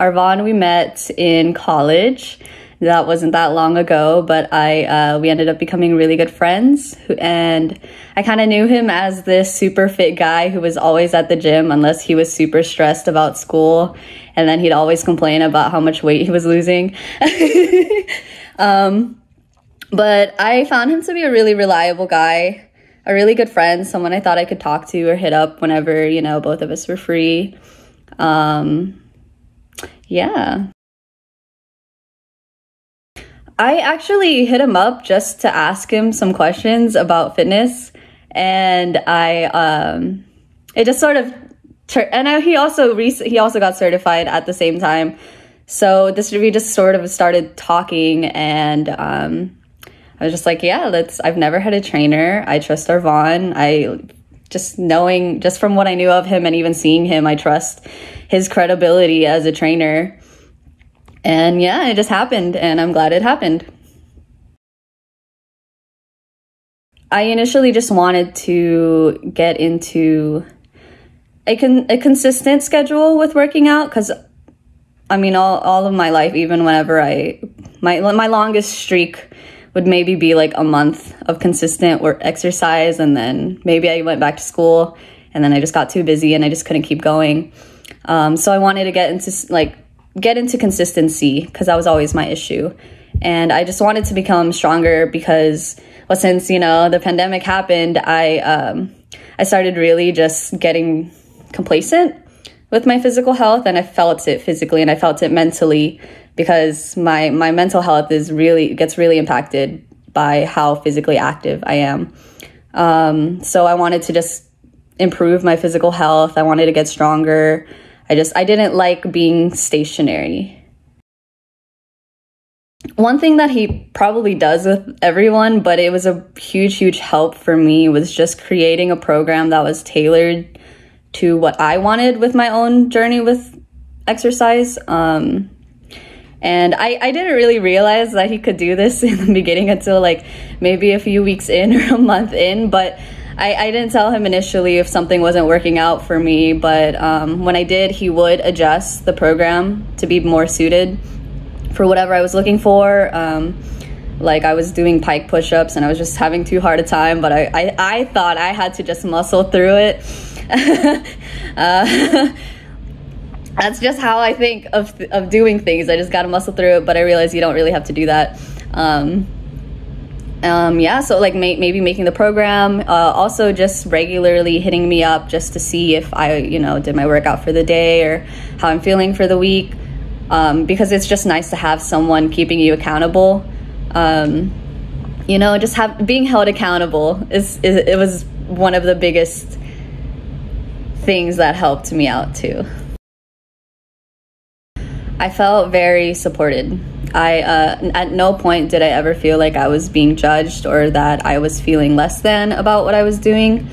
Arvanh, we met in college. That wasn't that long ago, but we ended up becoming really good friends. And I kind of knew him as this super fit guy who was always at the gym unless he was super stressed about school. And then he'd always complain about how much weight he was losing. But I found him to be a really reliable guy, a really good friend, someone I thought I could talk to or hit up whenever, you know, both of us were free. Yeah. I actually hit him up just to ask him some questions about fitness, and it just sort of, and he also got certified at the same time. So we just sort of started talking, and I was just like, yeah, I've never had a trainer. I trust Arvanh. Just from what I knew of him and even seeing him, I trust his credibility as a trainer. And yeah, it just happened, and I'm glad it happened. I initially just wanted to get into a consistent schedule with working out, because I mean, all of my life, even whenever my longest streak would maybe be like a month of consistent work exercise, and then maybe I went back to school, and then I just got too busy and I just couldn't keep going. So I wanted to get into consistency, because that was always my issue. And I just wanted to become stronger because, well, since, you know, the pandemic happened, I started really just getting complacent with my physical health, and I felt it physically and I felt it mentally, because my mental health gets really impacted by how physically active I am. So I wanted to just improve my physical health. I wanted to get stronger. I didn't like being stationary. One thing that he probably does with everyone, but it was a huge help for me, was just creating a program that was tailored to what I wanted with my own journey with exercise. And I didn't really realize that he could do this in the beginning until like maybe a few weeks in or a month in, but I didn't tell him initially if something wasn't working out for me. But when I did, he would adjust the program to be more suited for whatever I was looking for. Like I was doing pike push-ups and I was just having too hard a time, but I thought I had to just muscle through it. That's just how I think of doing things. I just got to muscle through it, but I realized you don't really have to do that. Yeah, so like maybe making the program, also just regularly hitting me up just to see if I, you know, did my workout for the day or how I'm feeling for the week. Because it's just nice to have someone keeping you accountable. You know, just being held accountable it was one of the biggest things that helped me out too. I felt very supported. At no point did I ever feel like I was being judged or that I was feeling less than about what I was doing.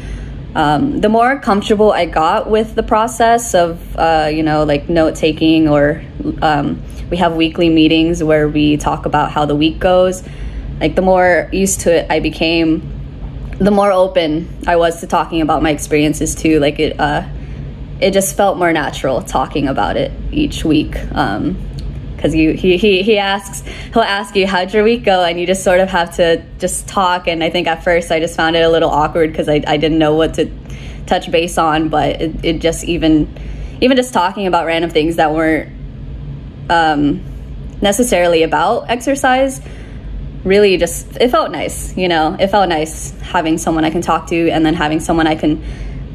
The more comfortable I got with the process of, you know, like note taking, or we have weekly meetings where we talk about how the week goes. Like the more used to it I became, the more open I was to talking about my experiences too. Like it just felt more natural talking about it each week. Because he'll ask you, how'd your week go? And you just sort of have to just talk. And I think at first I just found it a little awkward because I didn't know what to touch base on. But it just even just talking about random things that weren't necessarily about exercise, really just, it felt nice, you know? It felt nice having someone I can talk to, and then having someone I can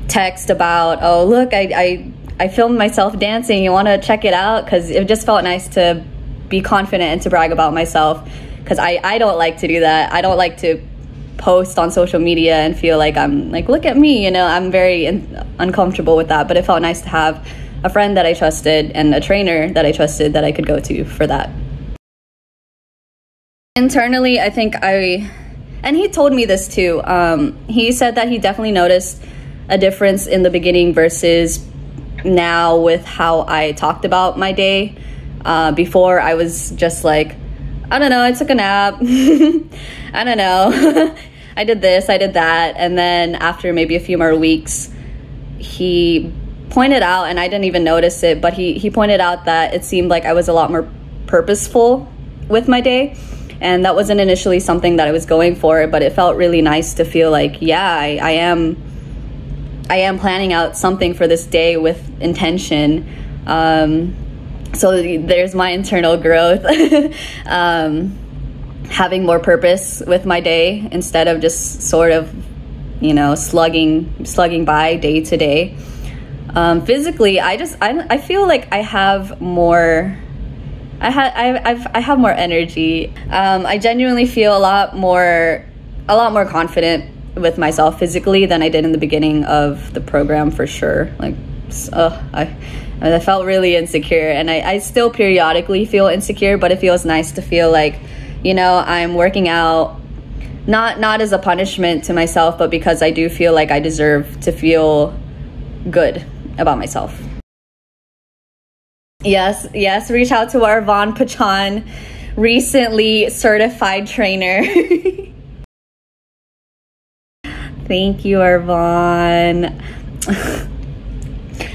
text about, oh, look, I filmed myself dancing, you want to check it out? Because it just felt nice to be confident and to brag about myself, because I don't like to do that. I don't like to post on social media and feel like I'm like, look at me, you know? I'm very uncomfortable with that. But it felt nice to have a friend that I trusted and a trainer that I trusted that I could go to for that. Internally, I think and he told me this too, he said that he definitely noticed a difference in the beginning versus now with how I talked about my day. Before I was just like, I don't know, I took a nap. I don't know. I did this, I did that. And then after maybe a few more weeks, he pointed out, and I didn't even notice it, but he pointed out that it seemed like I was a lot more purposeful with my day. And that wasn't initially something that I was going for, but it felt really nice to feel like, yeah, I am planning out something for this day with intention. So there's my internal growth. Having more purpose with my day instead of just sort of, you know, slugging by day to day. Physically, I feel like I have more. I have more energy. I genuinely feel a lot more confident with myself physically than I did in the beginning of the program, for sure. Like, I felt really insecure, and I still periodically feel insecure, but it feels nice to feel like, you know, I'm working out not as a punishment to myself, but because I do feel like I deserve to feel good about myself. Yes, reach out to our Arvanh Pachan, recently certified trainer. Thank you, Arvanh.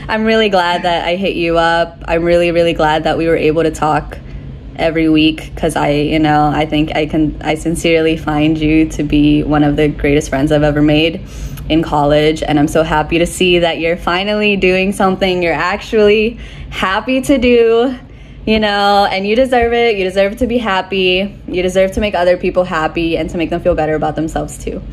I'm really glad that I hit you up. I'm really, really glad that we were able to talk every week, because I think I sincerely find you to be one of the greatest friends I've ever made in college, and I'm so happy to see that you're finally doing something you're actually happy to do, you know, and you deserve it. You deserve to be happy. You deserve to make other people happy and to make them feel better about themselves too.